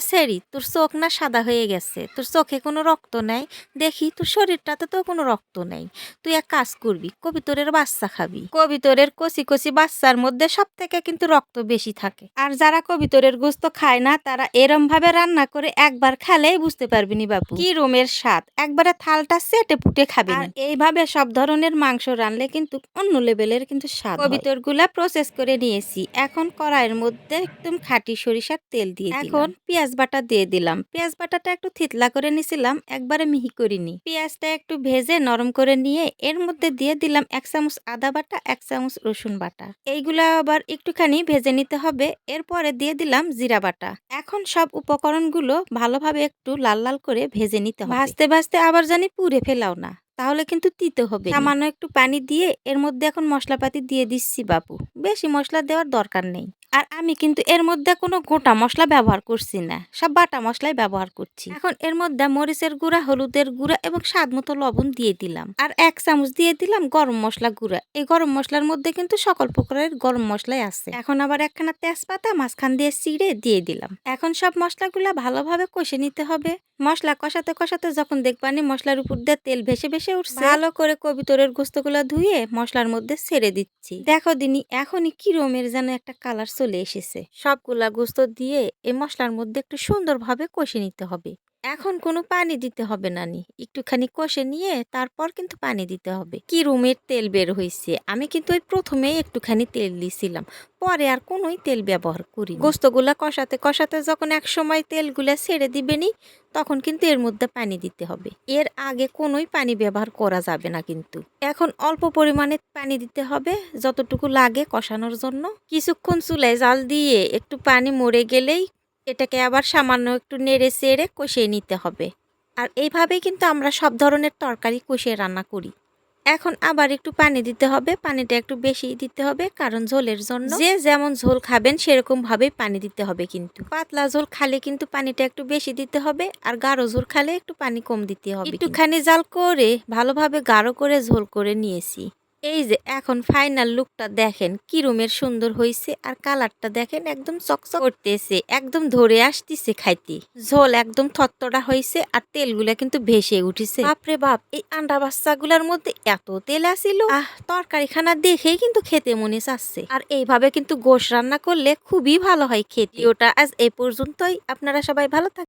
সেরি তোর চোখ না সাদা হয়ে গেছে, তোর চোখে কোনো রক্ত নাই। দেখি তোর শরীরটাতে তো কোনো রক্ত নাই। তুই এক কাজ করবি, কবিতরের বাচ্চা খাবি। কবিতরের কচি কচি বাচ্চার মধ্যে সব থেকে কিন্তু রক্ত বেশি থাকে। আর যারা কবিতরের গোস্ত খায় না তারা এরম ভাবে রান্না করে একবার খেলেই বুঝতে পারবি নি বাপু কি রুমের স্বাদ। একবারে থালটা চেটে পুটে খাবি। আর এইভাবে সব ধরনের মাংস রানলে কিন্তু অন্য লেভেলের কিন্তু স্বাদ। কবিতর গুলা প্রসেস করে নিয়েছি, এখন কড়াইয়ের মধ্যে একদম খাঁটি সরিষার তেল দিয়ে এখন পেঁয়াজ বাটা দিয়ে দিলাম। পেঁয়াজ বাটাটা একটু থিতলা করে নিছিলাম, একবারে মিহি করিনি। পেঁয়াজটা একটু ভেজে নরম করে নিয়ে এর মধ্যে দিয়ে দিলাম 1 চামচ আদা বাটা, 1 চামচ রসুন বাটা। এইগুলা আবার একটুখানি ভেজে নিতে হবে। এরপরে দিয়ে দিলাম জিরা বাটা। এখন সব উপকরণগুলো ভালোভাবে একটু লাল লাল করে ভেজে নিতে হবে। ভাজতে ভাজতে আবার জানি পুড়ে ফেলাও না, তাহলে কিন্তু তিতে হবে। সামান্য একটু পানি দিয়ে এর মধ্যে এখন মশলাপাতি দিয়ে দিচ্ছি বাবু। বেশি মশলা দেওয়ার দরকার নেই। আর আমি কিন্তু এর মধ্যে কোনো গোটা মশলা ব্যবহার করছি না, সব বাটা মশলাই ব্যবহার করছি। এখন এর মধ্যে মরিচের গুঁড়া, হলুদের গুঁড়া এবং স্বাদ মতো লবণ দিয়ে দিলাম। আর 1 চামচ দিয়ে দিলাম গরম মশলা গুঁড়া। এই গরম মশলার মধ্যে কিন্তু সকল প্রকারের গরম মশলাই আছে। এখন আবার একখানা তেজপাতা মাঝখান দিয়ে চিড়ে দিয়ে দিলাম। এখন সব মশলাগুলা ভালোভাবে কষে নিতে হবে। মশলা কষাতে কষাতে যখন দেখবানি মশলার উপর দিয়ে তেল ভেসে ভেসে উঠছে, ভালো করে কবিতরের গোস্তগুলা ধুয়ে মশলার মধ্যে ছেড়ে দিচ্ছি। দেখো দিনি এখনই কি রকমের যেন একটা কালার চলে এসেছে। সবগুলা গোস্ত দিয়ে এই মশলার মধ্যে একটু সুন্দরভাবে কষে নিতে হবে। এখন কোনো পানি দিতে হবে না, একটুখানি কষে নিয়ে তারপর কিন্তু পানি দিতে হবে। কি রুমের তেল বের হয়েছে। আমি কিন্তু ওই প্রথমেই একটুখানি তেল দিয়েছিলাম, পরে আর কোনোই তেল ব্যবহার করি। গোস্তগুলা কষাতে কষাতে যখন এক সময় তেলগুলা ছেড়ে দিবেনি তখন কিন্তু এর মধ্যে পানি দিতে হবে। এর আগে কোনোই পানি ব্যবহার করা যাবে না কিন্তু। এখন অল্প পরিমাণে পানি দিতে হবে, যতটুকু লাগে কষানোর জন্য। কিছুক্ষণ চুলায় জাল দিয়ে একটু পানি মরে গেলেই এটাকে আবার সামান্য একটু নেড়ে চেড়ে কষিয়ে নিতে হবে। আর এইভাবেই কিন্তু আমরা সব ধরনের তরকারি কষিয়ে রান্না করি। এখন আবার একটু পানি দিতে হবে, পানিটা একটু বেশি দিতে হবে কারণ ঝোলের জন্য। যে যেমন ঝোল খাবেন সেরকম ভাবেই পানি দিতে হবে। কিন্তু পাতলা ঝোল খালে কিন্তু পানিটা একটু বেশি দিতে হবে, আর গাঢ় ঝোল খালে একটু পানি কম দিতে হবে। একটুখানি জাল করে ভালোভাবে গাঢ় করে ঝোল করে নিয়েছি। এই যে এখন ফাইনাল লুকটা দেখেন কি রুমের সুন্দর হয়েছে। আর কালারটা দেখেন একদম চকচক করতেছে, একদম ধরে আসতেছে খাইতে। ঝোল একদম থতথটা হয়েছে আর তেলগুলা কিন্তু ভেসে উঠেছে। বাপরে বাপ, এই আন্ডা বাচ্চাগুলার মধ্যে এত তেল আসিল। তরকারি খানা দেখেই কিন্তু খেতে মনে চাচ্ছে। আর এইভাবে কিন্তু গোশ রান্না করলে খুবই ভালো হয় খেতে। ওটা আজ এই পর্যন্তই। আপনারা সবাই ভালো থাকবেন।